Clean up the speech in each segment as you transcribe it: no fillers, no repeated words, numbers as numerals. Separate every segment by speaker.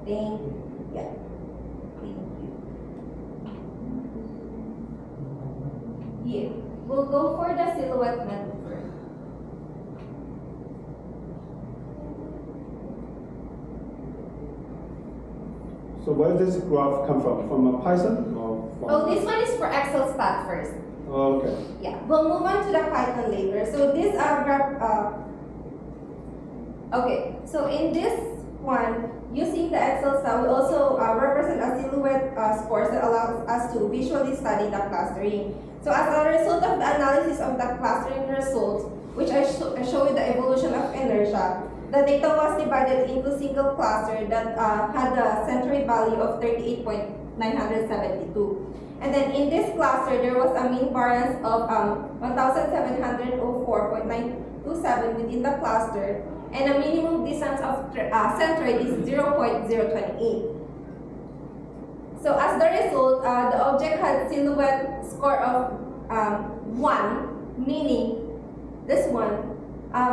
Speaker 1: Thank you. Yeah. Thank you. Yeah. We'll go for the silhouette method first.
Speaker 2: So where does this graph come from? From Python or from?
Speaker 1: Oh, this one is for Excel stat first.
Speaker 2: Oh, okay.
Speaker 1: Yeah, we'll move on to the Python later. So this graph, okay, so in this one, using the Excel stat, we also represent a silhouette scores that allows us to visually study the clustering. So as a result of the analysis of the clustering results, which I show you the evolution of inertia, the data was divided into single cluster that had a centroid value of 38.972. And then in this cluster, there was a mean variance of 1704.927 within the cluster, and a minimum distance of centroid is 0.028. So as the result, the object had silhouette score of 1, meaning this one,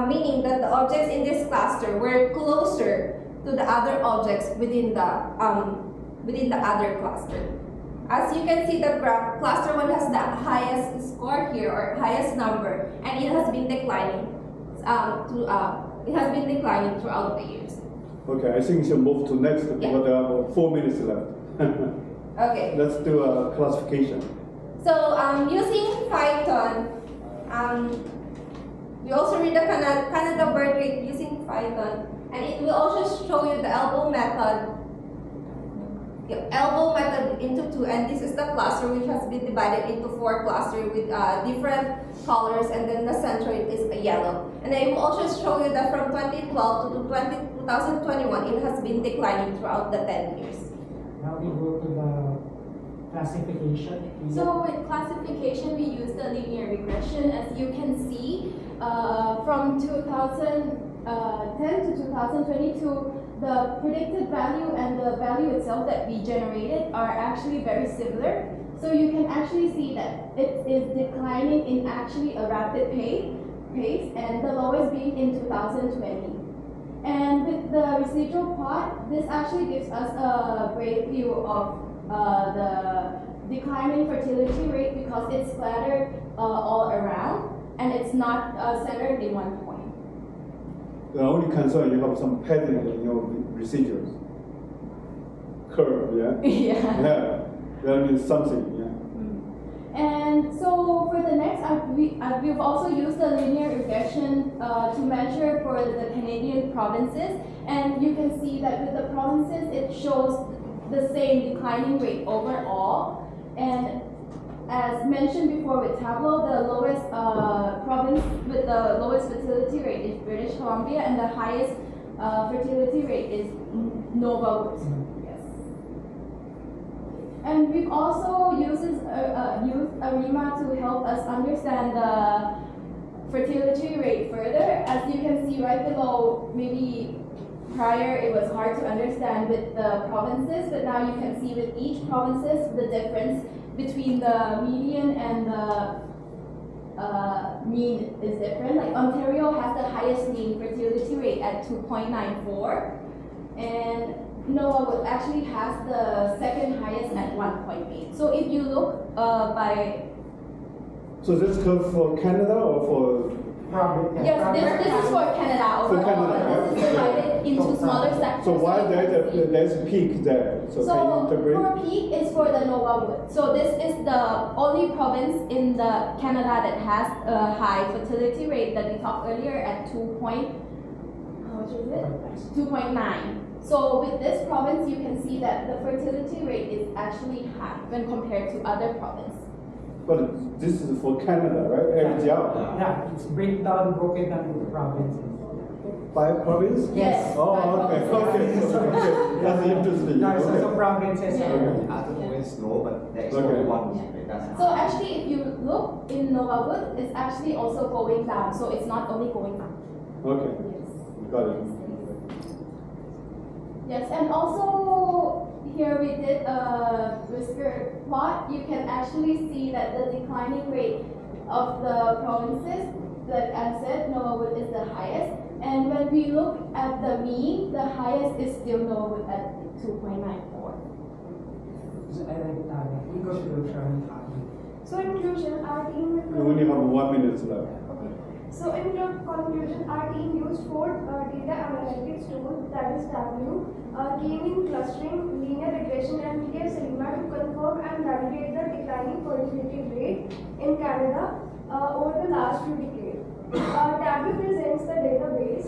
Speaker 1: meaning that the objects in this cluster were closer to the other objects within the other cluster. As you can see, the graph, cluster 1 has the highest score here, or highest number, and it has been declining. Throughout the years.
Speaker 2: Okay, I think we should move to next because there are 4 minutes left.
Speaker 1: Okay.
Speaker 2: Let's do a classification.
Speaker 1: So using Python, we also read the Canada birth rate using Python, and it will also show you the elbow method. Elbow method into 2, and this is the cluster which has been divided into 4 clusters with different colors, and then the centroid is yellow. And I will also show you that from 2012 to 2021, it has been declining throughout the 10 years.
Speaker 3: Now we go to the classification.
Speaker 4: So with classification, we use the linear regression. As you can see, from 2010 to 2022, the predicted value and the value itself that we generated are actually very similar. So you can actually see that it is declining in actually a rapid pace, and the lowest being in 2020. And with the residual plot, this actually gives us a great view of the declining fertility rate because it's scattered all around, and it's not centered in one point.
Speaker 2: The only concern, you have some padding in your residuals. Curve, yeah?
Speaker 4: Yeah.
Speaker 2: Yeah, that means something, yeah.
Speaker 4: And so for the next, we've also used the linear regression to measure for the Canadian provinces. And you can see that with the provinces, it shows the same declining rate overall. And as mentioned before with Tableau, the lowest province with the lowest fertility rate is British Columbia, and the highest fertility rate is Nova Woods. Yes. And we've also used ARIMA to help us understand the fertility rate further. As you can see right below, maybe prior it was hard to understand with the provinces, but now you can see with each provinces the difference between the median and the mean is different. Like Ontario has the highest mean fertility rate at 2.94, and Nova Woods actually has the second highest at 1.8. So if you look by...
Speaker 2: So this curve for Canada or for?
Speaker 4: Yes, this is for Canada overall.
Speaker 2: For Canada,
Speaker 4: This is divided into smaller sectors.
Speaker 2: So why there's a peak there? So can you integrate?
Speaker 4: For peak is for the Nova Woods. So this is the only province in the Canada that has a high fertility rate that we talked earlier at 2.9. So with this province, you can see that the fertility rate is actually high when compared to other provinces.
Speaker 2: But this is for Canada, right?
Speaker 3: Yeah, it's broken down into provinces.
Speaker 2: By province?
Speaker 4: Yes.
Speaker 2: Oh, okay. That's interesting.
Speaker 3: No, it's
Speaker 2: Okay.
Speaker 3: also provinces.
Speaker 4: Yeah.
Speaker 5: Other provinces no, but there is
Speaker 2: Okay.
Speaker 5: only one.
Speaker 4: So actually, if you look in Nova Woods, it's actually also going down. So it's not only going up.
Speaker 2: Okay, got it.
Speaker 4: Yes, and also here we did a whisker plot. You can actually see that the declining rate of the provinces, like I said, Nova Woods is the highest, And when we look at the mean, the highest is still low at 2.94.
Speaker 5: So in conclusion, our team
Speaker 2: We only have 1 minute left.
Speaker 5: okay. So in conclusion, our team used 4 data analytics tools, that is W, K-mean clustering, linear regression, and K-Selima to confirm and validate the declining fertility rate in Canada over the last few decades. W presents the database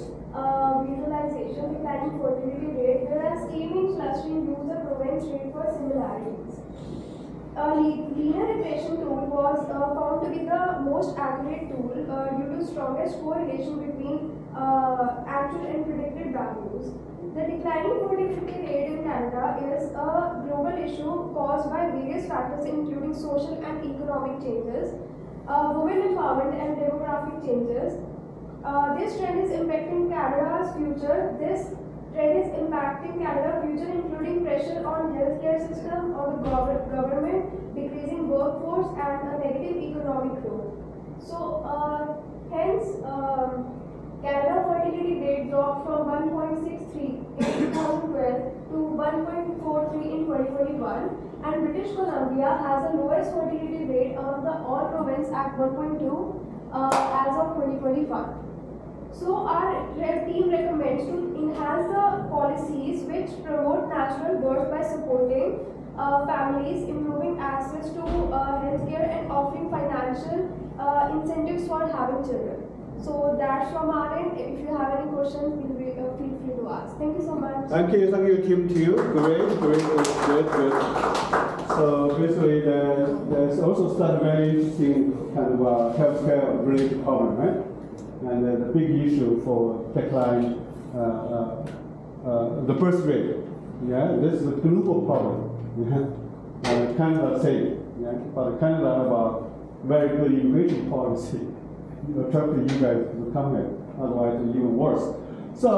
Speaker 5: visualization declining fertility rate, whereas K-mean clustering uses a proven rate for similarities. Linear regression tool was found to be the most accurate tool due to strongest correlation between actual and predicted values. The declining fertility rate in Canada is a global issue caused by various factors including social and economic changes, women empowerment and demographic changes. This trend is impacting Canada's future. This trend is impacting Canada's future, including pressure on healthcare system, on the government, decreasing workforce, and a negative economic growth. So, hence, Canada fertility rate dropped from 1.63 in 2012 to 1.43 in 2021, and British Columbia has the lowest fertility rate among the all provinces at 1.2 as of 2025. So our team recommends to enhance the policies which promote natural birth by supporting families, improving access to healthcare, and offering financial incentives for having children. So that's from our end. If you have any questions, feel free to ask. Thank you so much.
Speaker 2: Thank you, team too. Great. So basically, there's also started very interesting kind of healthcare related problem, right? And the big issue for decline, the birth rate. Yeah, this is a global problem. Yeah, Canada say, yeah, but Canada have a very good immigration policy. Attracting you guys to come here, otherwise it's even worse. So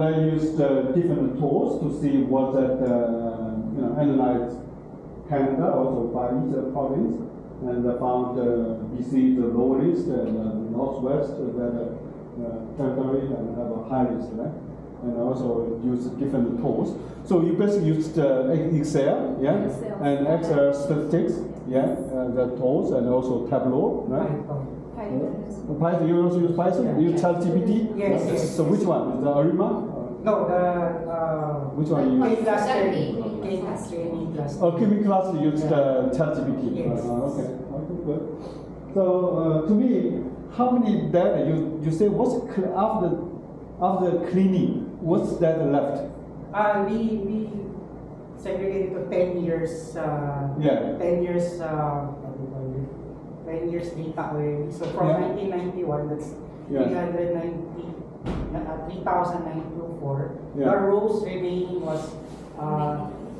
Speaker 2: they used different tools to see what that analyze Canada also by each province, and they found BC the lowest and northwest territory and have a highest, right? And also use different tools. So you basically used Excel, yeah,
Speaker 4: Excel.
Speaker 2: and Excel statistics, yeah, the tools, and also Tableau, right? Python, you also use Python?
Speaker 3: Yeah.
Speaker 2: You use ChatGPT?
Speaker 3: Yes.
Speaker 2: So which one? The Arima?
Speaker 3: No,
Speaker 2: Which one you use?
Speaker 3: K-cluster.
Speaker 2: Oh, Kimi class you use the ChatGPT.
Speaker 3: Yes.
Speaker 2: Okay, good. So to me, how many data you say what's after cleaning? What's that left?
Speaker 3: We segregated to 10 years. 10 years. 10 years data already. So from 1991, that's 3,924.
Speaker 2: Yeah.
Speaker 3: The rows remaining was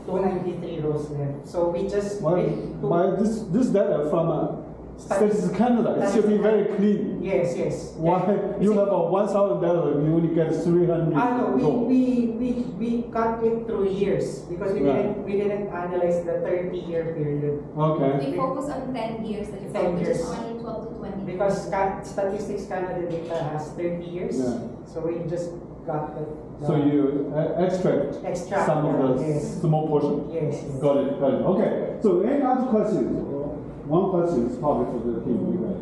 Speaker 3: 293 rows left. So we just
Speaker 2: This data from Statistics Canada, it should be very clean.
Speaker 3: Yes.
Speaker 2: Why you have a 1,000 data, you only get 300?
Speaker 3: No, we cut it through years because we didn't analyze the 30-year period.
Speaker 2: Okay.
Speaker 1: We focus on 10 years, which is 2012 to 20.
Speaker 3: Because Statistics Canada data has 30 years, so we just got the.
Speaker 2: So you extract some of the small portion.
Speaker 3: Yes.
Speaker 2: Got it. Okay. So any other questions? One question is probably for the team. You guys.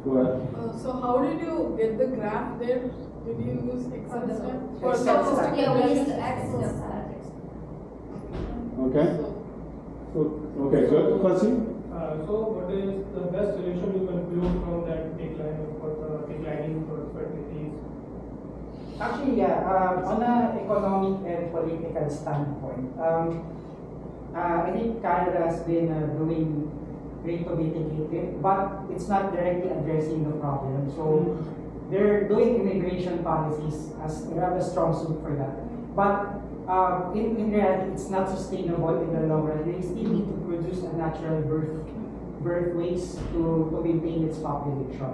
Speaker 2: Go ahead.
Speaker 6: So how did you get the graph there? Did you use Excel step?
Speaker 3: Excel.
Speaker 1: Yeah, we use the Excel statistics.
Speaker 2: Okay. So okay. Good question.
Speaker 7: So what is the best solution you conclude from that declining fertilities?
Speaker 3: Actually, on an economic and political standpoint, I think Canada has been doing great to mitigate it, but it's not directly addressing the problem. So they're doing immigration policies as they have a strong suit for that. But in reality, it's not sustainable in the long run. They still need to produce a natural birth ways to maintain its population.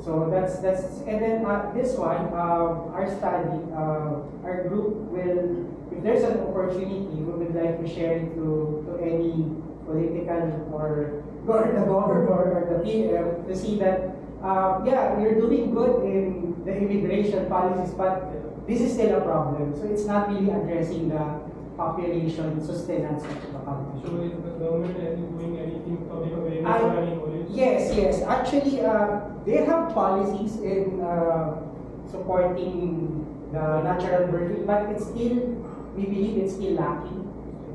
Speaker 3: So that's and then this one, our study, our group will, if there's an opportunity, we would like to share it to any political or the government or the PM to see that yeah, we're doing good in the immigration policies, but this is still a problem. So it's not really addressing the population sustenance of the country.
Speaker 7: So is the government doing anything to make awareness or any knowledge?
Speaker 3: Yes. Actually, they have policies in supporting the natural birthing, but it's still, we believe it's still lacking.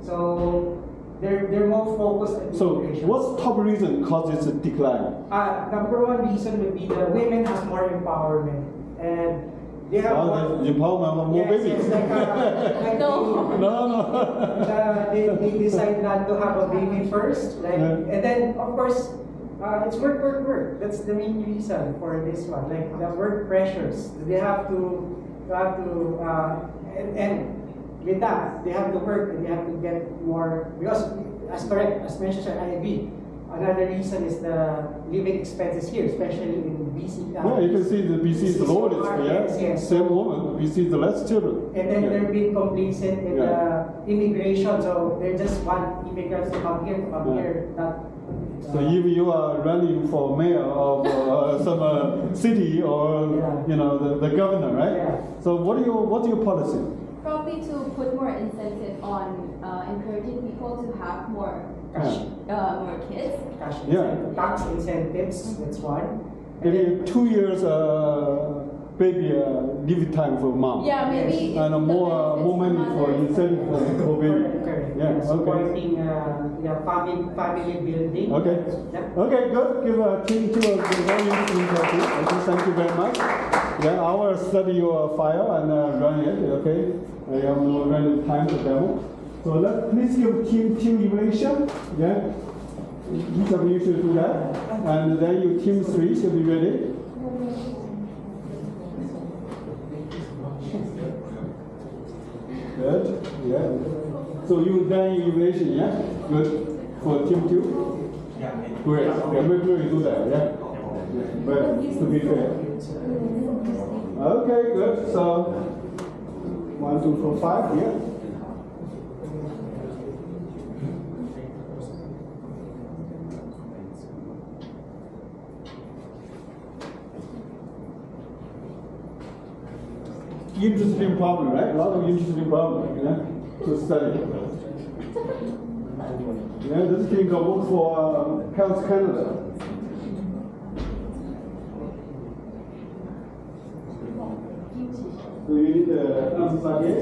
Speaker 3: So they're more focused on
Speaker 2: So
Speaker 3: immigration.
Speaker 2: what's top reason causes a decline?
Speaker 3: Number one reason would be the women has more empowerment, and they have more.
Speaker 2: The empowerment of more babies.
Speaker 3: Yes, like
Speaker 4: No.
Speaker 2: No.
Speaker 3: they decide not to have a baby first, like, and then of course it's work. That's the main reason for this one. Like the work pressures, they have to and with that they have to work and they have to get more, because as mentioned, I agree. Another reason is the living expenses here, especially in BC.
Speaker 2: Yeah, you can see the BC is the lowest.
Speaker 3: Yes,
Speaker 2: Yeah,
Speaker 3: yes.
Speaker 2: same woman. BC is the less children.
Speaker 3: And then they're being complacent in immigration, so they just want immigrants to come here, not.
Speaker 2: So if you are running for mayor of some city or the governor, right?
Speaker 3: Yeah.
Speaker 2: So what's your policy?
Speaker 4: Probably to put more incentive on encouraging people to have more more kids.
Speaker 3: Cash
Speaker 2: Yeah.
Speaker 3: incentive, tax incentives, that's one.
Speaker 2: Maybe 2 years baby leave time for mom.
Speaker 4: Yeah, maybe.
Speaker 2: And more money for incentive for baby.
Speaker 3: Correct.
Speaker 2: Yeah, okay.
Speaker 3: Supporting family building.
Speaker 2: Okay.
Speaker 3: Yeah.
Speaker 2: Okay, good. Give a team to a very interesting topic. Okay, thank you very much. Yeah, I will study your file and run it. Okay, I have no random time to demo. So please give team evaluation. Yeah, each of you should do that, and then your team 3 should be ready. Good. Yeah. So you done evaluation, yeah? Good. For team 2?
Speaker 8: Yeah.
Speaker 2: Great. Okay, make sure you do that, yeah? But to be fair. Okay, good. So 1, 2, 4, 5, yeah. Interesting problem, right? A lot of interesting problems, yeah, to study. Yeah, this can go work for Health Canada. So you need the answer again?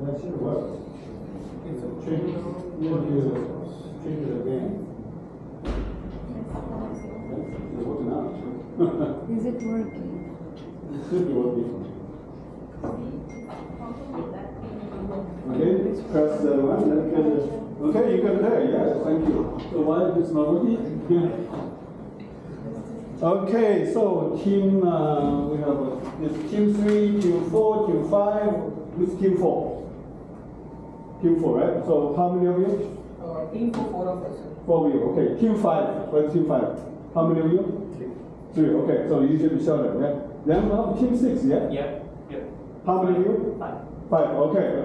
Speaker 2: That should work. Change it again. It's working out.
Speaker 9: Is it working?
Speaker 2: It should be working. Okay, press the one. Okay, you got it there. Yes, thank you. So why is this not working? Okay, so team, we have this team 3, team 4, team 5, with team 4. Team 4, right? So how many of you?
Speaker 3: Team 4 of us.
Speaker 2: 4 of you. Okay, team 5. What's team 5? How many of you? 3. Okay, so you should be shorter, yeah? Then team 6, yeah?
Speaker 8: Yeah.
Speaker 2: How many of you?
Speaker 8: 5.
Speaker 2: 5. Okay.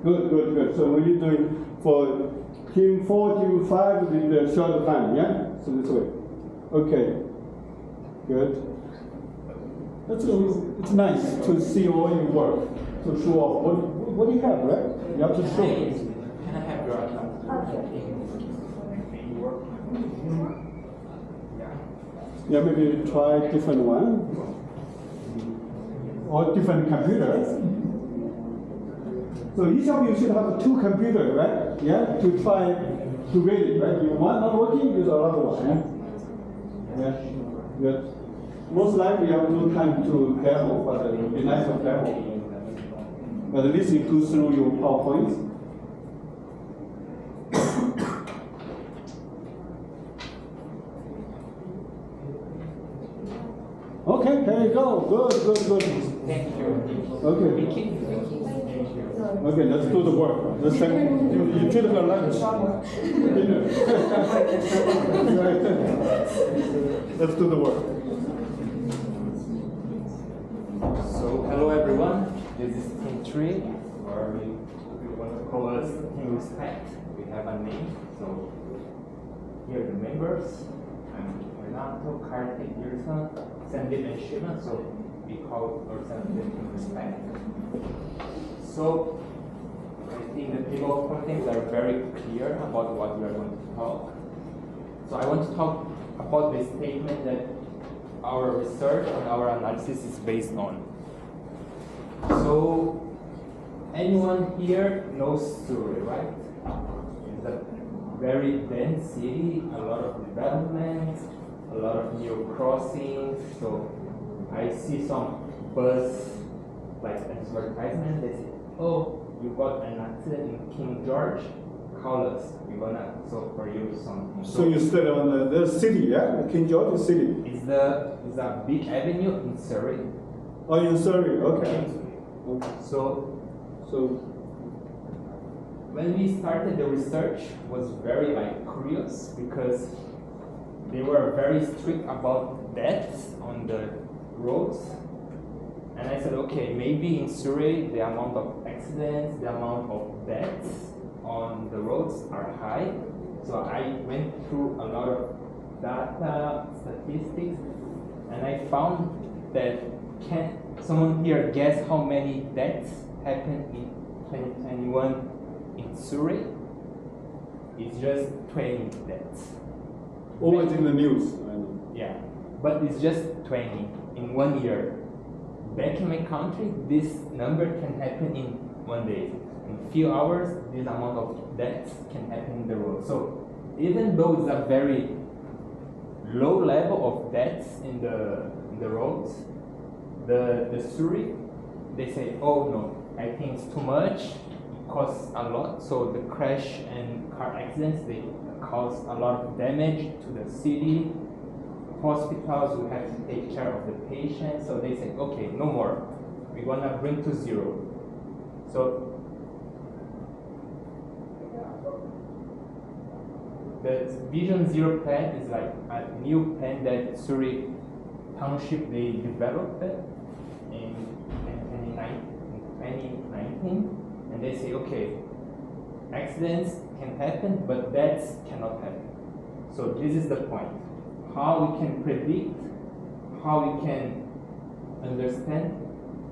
Speaker 2: Good. So we need to for team 4, team 5 with the shorter time, yeah? So this way. Okay. Good. It's nice to see all your work, to show off. What do you have, right? You have to show.
Speaker 8: Can I have your account?
Speaker 2: Yeah, maybe try different one. Or different computers. So each of you should have 2 computers, right? Yeah, to try to read it, right? If one not working, use another one, yeah? Yeah, good. Most likely you have no time to demo, but it would be nice to demo. But at least you go through your PowerPoints. Okay, there you go. Good.
Speaker 8: Thank you.
Speaker 2: Okay. Okay, let's do the work. Let's take, you took your lunch. Dinner. Let's do the work.
Speaker 8: So, hello everyone. This is team 3, or we want to call us team respect. We have a name. So, here are the members. Renato, Kartik, Yurson, Sandeep, and Shiva. So we call ourselves in respect. So I think the table of contents are very clear about what we are going to talk. So I want to talk about the statement that our research and our analysis is based on. So anyone here knows Surrey, right? It's a very dense city, a lot of development, a lot of new crossings. So I see some bus like advertisement. They say, "Oh, you got an accident in King George. Call us. We're gonna solve for you something."
Speaker 2: So you study on the city, yeah? King George City.
Speaker 8: It's a big avenue in Surrey.
Speaker 2: Oh, in Surrey, okay.
Speaker 8: So
Speaker 2: So
Speaker 8: when we started the research was very curious because they were very strict about deaths on the roads. And I said, okay, maybe in Surrey the amount of accidents, the amount of deaths on the roads are high. So I went through a lot of data, statistics, and I found that can someone here guess how many deaths happened in 2021 in Surrey? It's just 20 deaths.
Speaker 2: always in the news.
Speaker 8: Yeah, but it's just 20 in 1 year. Back in my country, this number can happen in 1 day. In a few hours, this amount of deaths can happen in the road. So even though it's a very low level of deaths in the roads, the Surrey, they say, oh no, I think it's too much, it costs a lot. So the crash and car accidents, they cause a lot of damage to the city. Hospitals will have to take care of the patients. So they say, okay, no more. We're gonna bring to zero. So the Vision Zero plan is like a new plan that Surrey Township they developed in 2019, and they say, okay, accidents can happen, but deaths cannot happen. So this is the point. How we can predict, how we can understand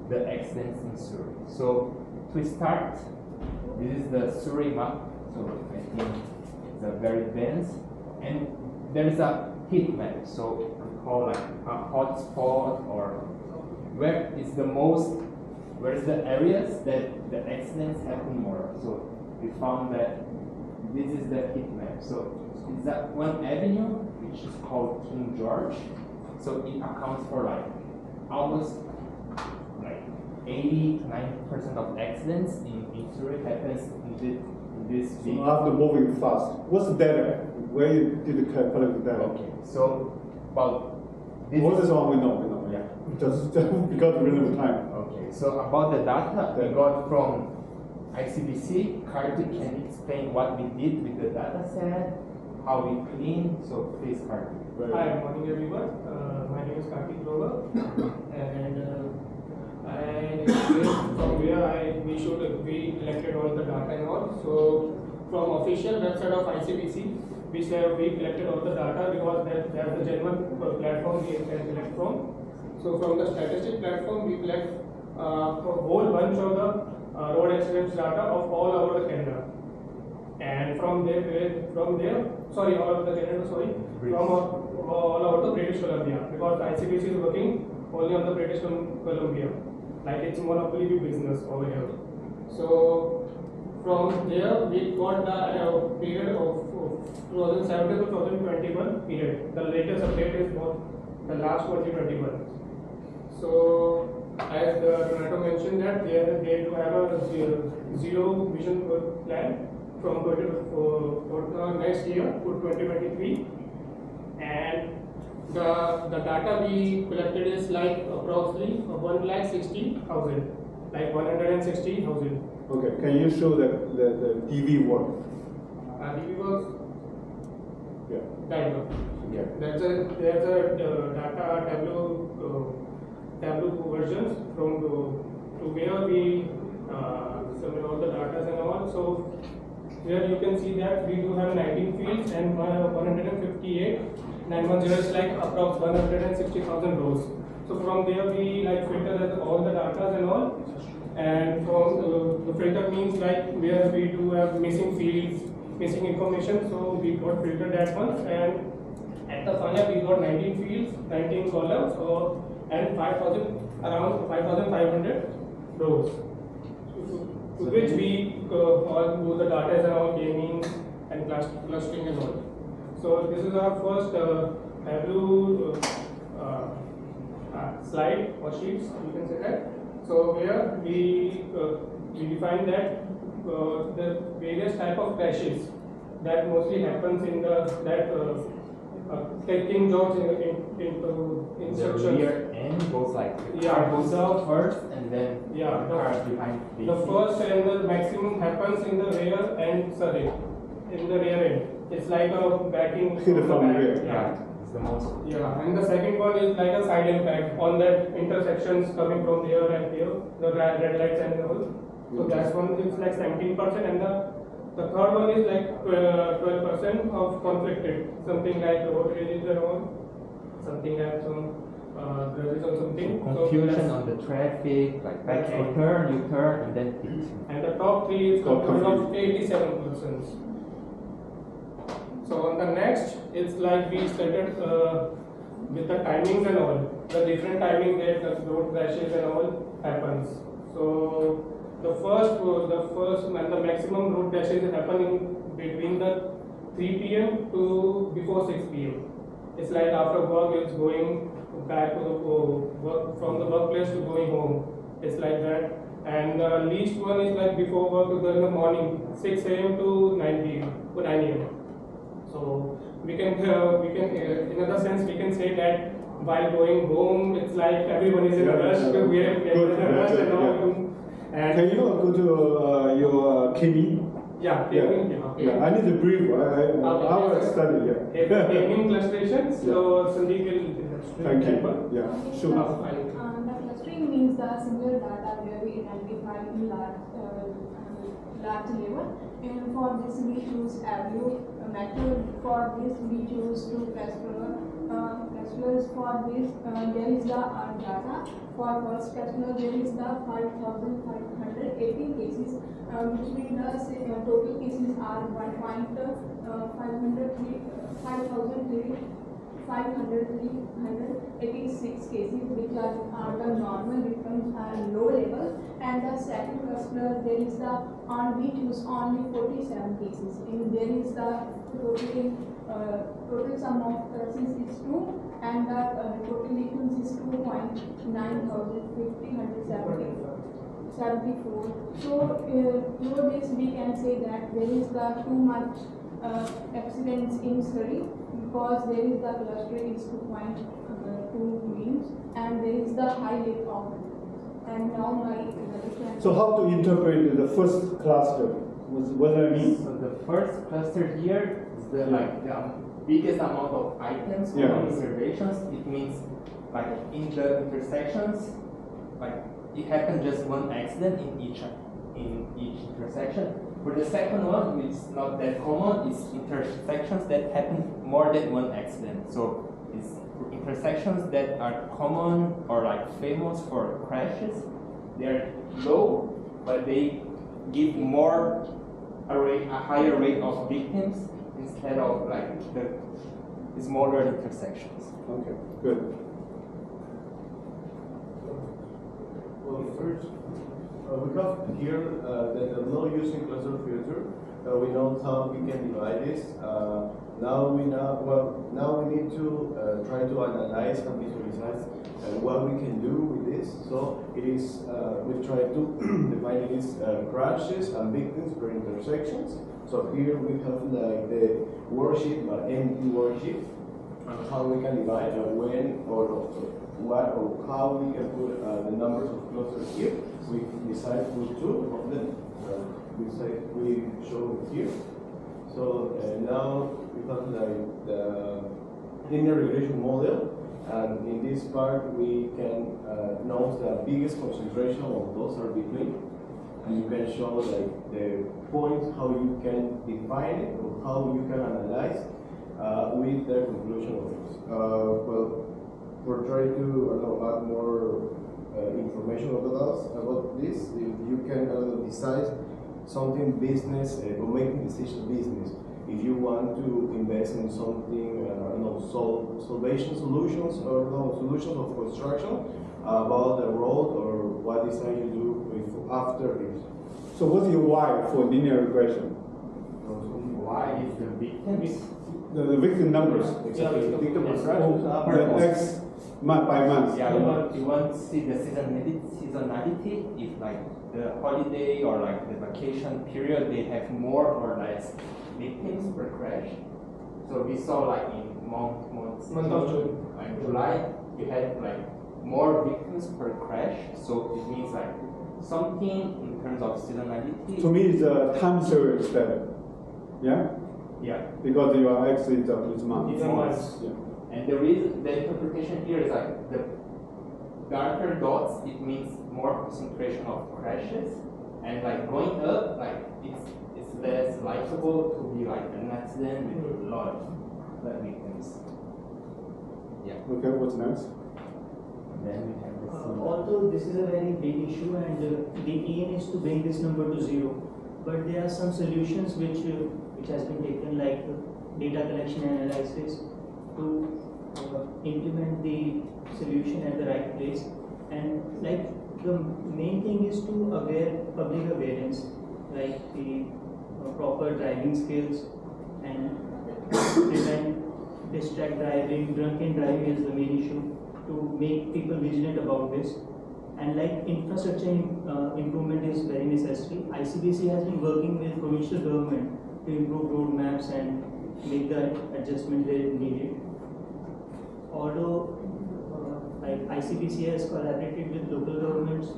Speaker 8: the accidents in Surrey. So to start, this is the Surrey map. So I think it's a very dense, and there is a heat map. So we call like a hot spot, or where is the areas that the accidents happen more. So we found that this is the heat map. So it's that one avenue which is called King George. So it accounts for like almost like 80 to 90% of accidents in Surrey happens in this big.
Speaker 2: So after moving fast, what's the data? Where you did the collect the data?
Speaker 8: Okay, so about this.
Speaker 2: What is all we know?
Speaker 8: Yeah.
Speaker 2: Just because we don't have time.
Speaker 8: Okay, so about the data we got from ICBC, Kartik can explain what we did with the data set, how we clean. So please, Kartik.
Speaker 7: Hi, good morning everyone. My name is Kartik Grover, and from where we collected all the data and all. So from official website of ICBC, we collected all the data because that's the genuine platform we can collect from. So from the statistic platform, we collect a whole bunch of the road accidents data of all over the Canada. And from there, all over the Canada, from all over the British Columbia, because the ICBC is working only on the British Columbia, like it's monopoly business over here. So from there, we got the period of 2017 to 2021 period. The latest update is the last 2021. So as Renato mentioned that they do have a zero vision plan from for next year to 2023, and the data we collected is like approximately 160,000, like 160,000.
Speaker 2: Okay, can you show the DV work?
Speaker 7: DV works.
Speaker 2: Yeah.
Speaker 7: Diagram.
Speaker 2: Yeah.
Speaker 7: There's a data tableau versions from to where we submit all the data and all. So here you can see that we do have 19 fields and 158 910 is like approx 160,000 rows. So from there we like filter all the data and all, and from the filter means like where we do have missing fields, missing information. So we got filtered that one, and at the final we got 19 fields, 19 columns, and 5,000 around 5,500 rows. To which we all do the data and all gaming and clustering and all. So this is our first Tableau slide or sheets, you can say that. So here we define that the various type of caches that mostly happens in the taking jobs into instructions.
Speaker 8: The rear end goes like the
Speaker 7: Yeah,
Speaker 8: car goes
Speaker 7: so-
Speaker 8: out first, and then
Speaker 7: Yeah,
Speaker 8: the car behind
Speaker 7: The first and the maximum happens in the rear end, sorry, in the rear end. It's like a backing
Speaker 2: In the front
Speaker 7: back.
Speaker 2: rear.
Speaker 8: Yeah, it's the most.
Speaker 7: Yeah, and the second one is like a side impact on that intersections coming from here and here, the red lights and all. So that one is like 17%, and the third one is like 12% of conflicted, something like road rages and all, something like some grudges or something.
Speaker 8: Confusion
Speaker 7: So
Speaker 8: on the traffic, like back
Speaker 7: That's
Speaker 8: or
Speaker 7: right.
Speaker 8: turn, you turn, and then hit.
Speaker 7: and the top three is composed of 87%. So on the next, it's like we started with the timings and all, the different timings that the road crashes and all happens. So the first and the maximum road crashes happen in between the 3 p.m. to before 6 p.m. It's like after work, it's going back to the work, from the workplace to going home. It's like that. And the least one is like before work to in the morning, 6 a.m. to 9 p.m. to 9 a.m. So we can in other sense we can say that while going home, it's like everyone is in a rush. We are in a rush and all. And
Speaker 2: Can you go to your KB?
Speaker 7: yeah,
Speaker 2: Yeah.
Speaker 7: yeah.
Speaker 2: I need to brief. I will study. Yeah.
Speaker 7: Gaming clusterations. So Sandeep will.
Speaker 2: Thank you. Yeah. Sure.
Speaker 4: The clustering means the single data where we identify in large level. And for this we choose Avio method. For this we choose two clusters. For this there is the data. For first cluster there is the 5,518 cases. Which means the total cases are 5,386 cases, which are the normal victims are low level, and the second cluster there is the we choose only 47 cases, and there is the total sum of cases is 2, and the total victims is 2,950,174. So through this we can say that there is the too much accidents in Surrey, because there is the clustering is 2.2 means, and there is the high rate of. And now my
Speaker 2: So how to interpret the first cluster? What I mean?
Speaker 8: So the first cluster here is the biggest amount of items
Speaker 2: Yeah.
Speaker 8: or observations. It means like in the intersections, like it happened just one accident in each intersection. For the second one, which is not that common, is intersections that happen more than one accident. So it's intersections that are common or like famous for crashes. They're low, but they give a higher rate of victims instead of like the smaller intersections.
Speaker 2: Okay, good.
Speaker 9: Well, first, we have here that the no using cluster filter. We know how we can divide this. Now we need to try to analyze and visualize what we can do with this. So it is we try to define these crashes and victims per intersections. So here we have like the worksheet, but empty worksheet, and how we can divide when or what or how we can put the numbers of clusters here. We decide to put 2 of them. We show it here. So now we have like the linear regression model, and in this part we can know the biggest concentration of those are between, and you can show like the points how you can define it or how you can analyze with the conclusion of this. Well, we're trying to add more information about this. If you can decide something business or making decision business. If you want to invest in something, salvation solutions or solutions of construction about the road or what design you do after it.
Speaker 2: So what's your why for linear regression?
Speaker 8: Why is the victims?
Speaker 2: The victim numbers.
Speaker 9: Exactly.
Speaker 7: Yeah,
Speaker 9: Victim
Speaker 8: yes.
Speaker 9: construction.
Speaker 2: X month by month.
Speaker 8: Yeah, you want to see the seasonality, if like the holiday or like the vacation period, they have more or less victims per crash. So we saw like in
Speaker 7: Month of June
Speaker 8: and July, we had like more victims per crash. So it means like something in terms of seasonality.
Speaker 2: To me, it's a time series better. Yeah?
Speaker 8: Yeah.
Speaker 2: Because your X is month.
Speaker 7: It's a month.
Speaker 2: Yeah.
Speaker 8: And the reason, the interpretation here is like the darker dots, it means more concentration of crashes, and like going up, like it's less likable to be like an accident with a lot of victims. Yeah.
Speaker 2: Okay, what's next?
Speaker 8: Then we have this.
Speaker 10: Although this is a very big issue and the aim is to bring this number to 0, but there are some solutions which has been taken, like data collection and analysis, to implement the solution at the right place. And like the main thing is to public awareness, like the proper driving skills, and prevent distract driving. Drunken driving is the main issue, to make people vigilant about this. And like infrastructure improvement is very necessary. ICBC has been working with provincial government to improve road maps and make the adjustment where needed. Although like ICBC has collaborated with local governments,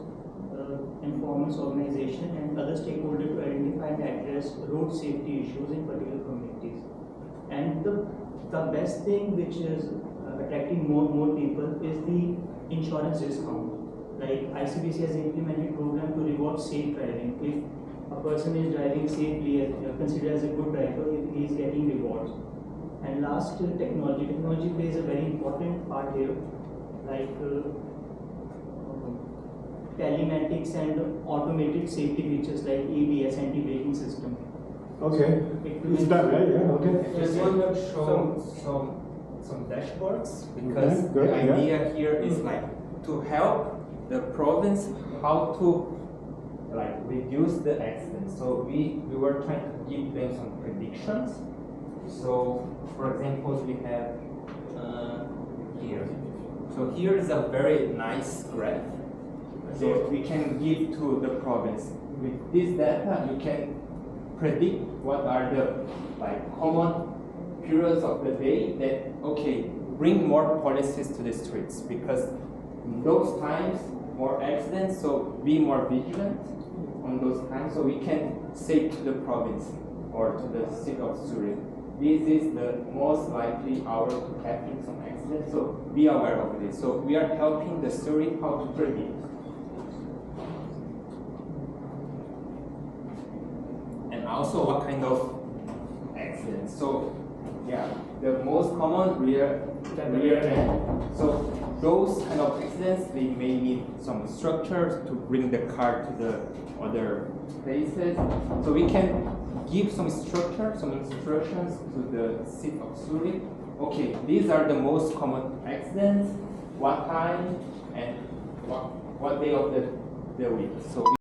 Speaker 10: informants organization and other stakeholders to identify and address road safety issues in particular communities. And the best thing which is attracting more people is the insurance discount. Like ICBC has implemented program to reward safe driving. If a person is driving safely, considered as a good driver, he is getting rewards. And last, technology. Technology plays a very important part here, like telematics and automated safety features like ABS, anti-braking system.
Speaker 2: Okay, it's done, right? Yeah, okay.
Speaker 8: Just want to show some dashboards, because
Speaker 2: Okay, good,
Speaker 8: the
Speaker 2: yeah.
Speaker 8: idea here is like to help the province how to like reduce the accidents. So we were trying to give them some predictions. So for example, we have here. So here is a very nice graph. So we can give to the province. With this data, you can predict what are the like common periods of the day that, okay, bring more policies to the streets, because in those times more accidents, so be more vigilant on those times, so we can say to the province or to the city of Zurich, this is the most likely hour to happen some accidents, so be aware of this. So we are helping the Zurich how to predict. And also what kind of accidents. So yeah, the most common rear end. So those kind of accidents, they may need some structures to bring the car to the other places. So we can give some structure, some instructions to the city of Zurich. Okay, these are the most common accidents, what time, and what day of the week. So